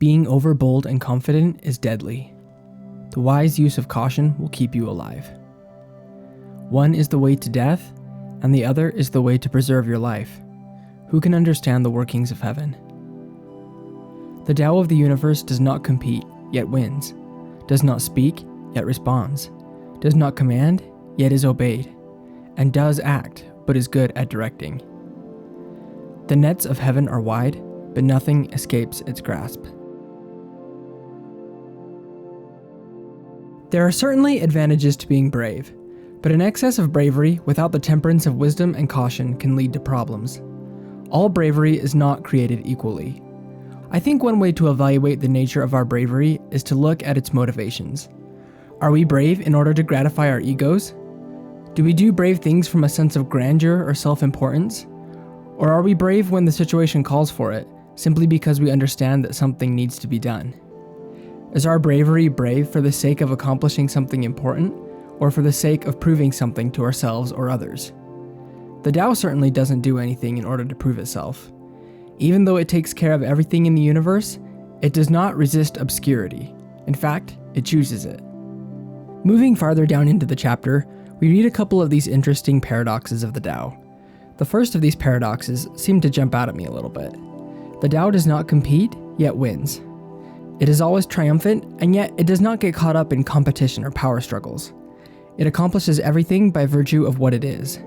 Being overbold and confident is deadly. The wise use of caution will keep you alive. One is the way to death, and the other is the way to preserve your life. Who can understand the workings of heaven? The Tao of the universe does not compete, yet wins, does not speak, yet responds, does not command, yet is obeyed, and does act, but is good at directing. The nets of heaven are wide, but nothing escapes its grasp. There are certainly advantages to being brave, but an excess of bravery without the temperance of wisdom and caution can lead to problems. All bravery is not created equally. I think one way to evaluate the nature of our bravery is to look at its motivations. Are we brave in order to gratify our egos? Do we do brave things from a sense of grandeur or self-importance? Or are we brave when the situation calls for it, simply because we understand that something needs to be done? Is our bravery brave for the sake of accomplishing something important, or for the sake of proving something to ourselves or others? The Tao certainly doesn't do anything in order to prove itself. Even though it takes care of everything in the universe, it does not resist obscurity. In fact, it chooses it. Moving farther down into the chapter, we read a couple of these interesting paradoxes of the Tao. The first of these paradoxes seemed to jump out at me a little bit. The Tao does not compete, yet wins. It is always triumphant, and yet it does not get caught up in competition or power struggles. It accomplishes everything by virtue of what it is.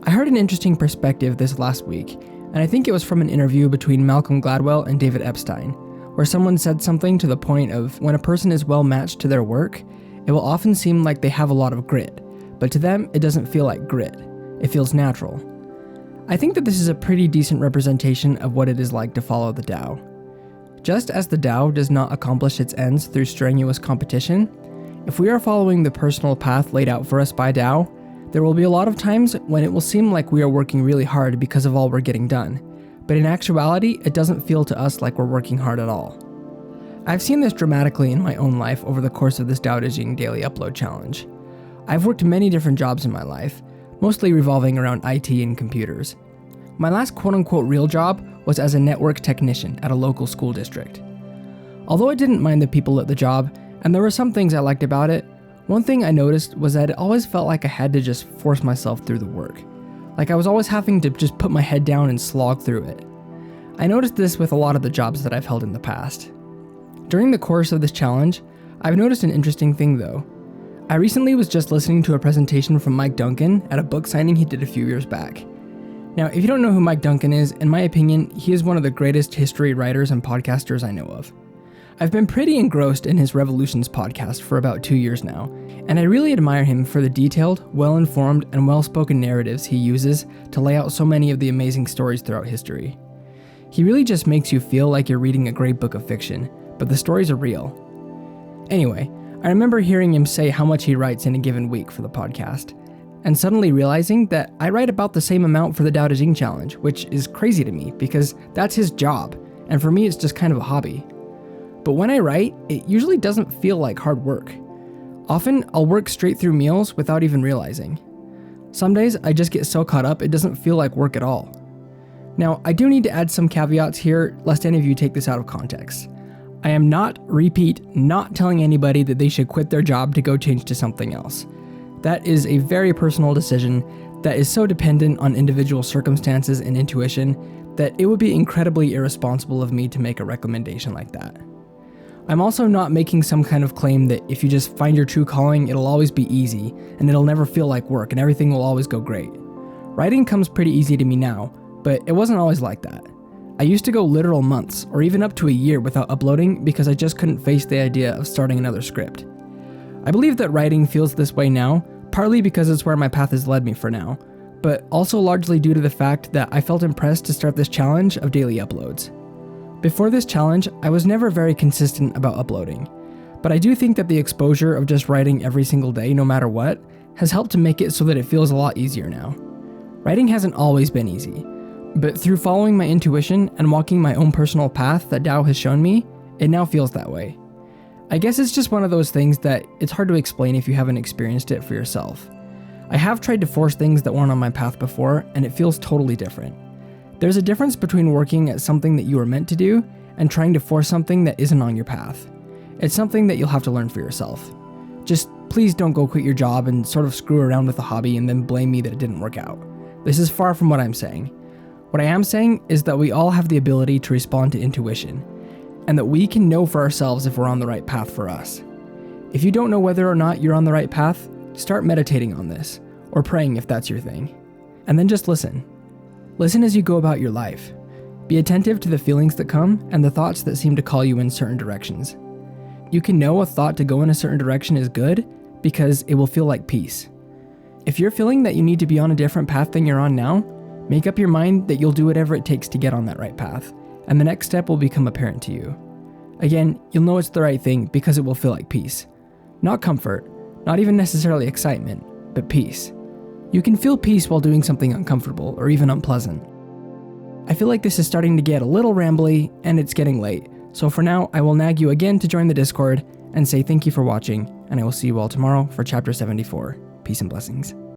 I heard an interesting perspective this last week, and I think it was from an interview between Malcolm Gladwell and David Epstein, where someone said something to the point of when a person is well matched to their work, it will often seem like they have a lot of grit, but to them it doesn't feel like grit. It feels natural. I think that this is a pretty decent representation of what it is like to follow the Tao. Just as the Tao does not accomplish its ends through strenuous competition, if we are following the personal path laid out for us by Tao, there will be a lot of times when it will seem like we are working really hard because of all we're getting done, but in actuality, it doesn't feel to us like we're working hard at all. I've seen this dramatically in my own life over the course of this Tao Te Ching daily upload challenge. I've worked many different jobs in my life, mostly revolving around IT and computers. My last quote-unquote real job was as a network technician at a local school district. Although I didn't mind the people at the job, and there were some things I liked about it, one thing I noticed was that it always felt like I had to just force myself through the work. Like I was always having to just put my head down and slog through it. I noticed this with a lot of the jobs that I've held in the past. During the course of this challenge, I've noticed an interesting thing though. I recently was just listening to a presentation from Mike Duncan at a book signing he did a few years back. Now, if you don't know who Mike Duncan is, in my opinion, he is one of the greatest history writers and podcasters I know of. I've been pretty engrossed in his Revolutions podcast for about 2 years now, and I really admire him for the detailed, well-informed, and well-spoken narratives he uses to lay out so many of the amazing stories throughout history. He really just makes you feel like you're reading a great book of fiction, but the stories are real. Anyway, I remember hearing him say how much he writes in a given week for the podcast, and suddenly realizing that I write about the same amount for the Tao Te Ching challenge, which is crazy to me because that's his job, and for me it's just kind of a hobby. But when I write, it usually doesn't feel like hard work. Often, I'll work straight through meals without even realizing. Some days, I just get so caught up it doesn't feel like work at all. Now, I do need to add some caveats here, lest any of you take this out of context. I am not telling anybody that they should quit their job to go change to something else. That is a very personal decision that is so dependent on individual circumstances and intuition that it would be incredibly irresponsible of me to make a recommendation like that. I'm also not making some kind of claim that if you just find your true calling, it'll always be easy, and it'll never feel like work, and everything will always go great. Writing comes pretty easy to me now, but it wasn't always like that. I used to go literal months, or even up to a year without uploading because I just couldn't face the idea of starting another script. I believe that writing feels this way now, partly because it's where my path has led me for now, but also largely due to the fact that I felt impressed to start this challenge of daily uploads. Before this challenge, I was never very consistent about uploading, but I do think that the exposure of just writing every single day, no matter what, has helped to make it so that it feels a lot easier now. Writing hasn't always been easy, but through following my intuition and walking my own personal path that Tao has shown me, it now feels that way. I guess it's just one of those things that it's hard to explain if you haven't experienced it for yourself. I have tried to force things that weren't on my path before, and it feels totally different. There's a difference between working at something that you are meant to do and trying to force something that isn't on your path. It's something that you'll have to learn for yourself. Just please don't go quit your job and sort of screw around with a hobby and then blame me that it didn't work out. This is far from what I'm saying. What I am saying is that we all have the ability to respond to intuition, and that we can know for ourselves if we're on the right path for us. If you don't know whether or not you're on the right path, start meditating on this, or praying if that's your thing. And then just listen. Listen as you go about your life. Be attentive to the feelings that come and the thoughts that seem to call you in certain directions. You can know a thought to go in a certain direction is good because it will feel like peace. If you're feeling that you need to be on a different path than you're on now, make up your mind that you'll do whatever it takes to get on that right path, and the next step will become apparent to you. Again, you'll know it's the right thing because it will feel like peace. Not comfort, not even necessarily excitement, but peace. You can feel peace while doing something uncomfortable or even unpleasant. I feel like this is starting to get a little rambly and it's getting late, so for now I will nag you again to join the Discord and say thank you for watching, and I will see you all tomorrow for chapter 74. Peace and blessings.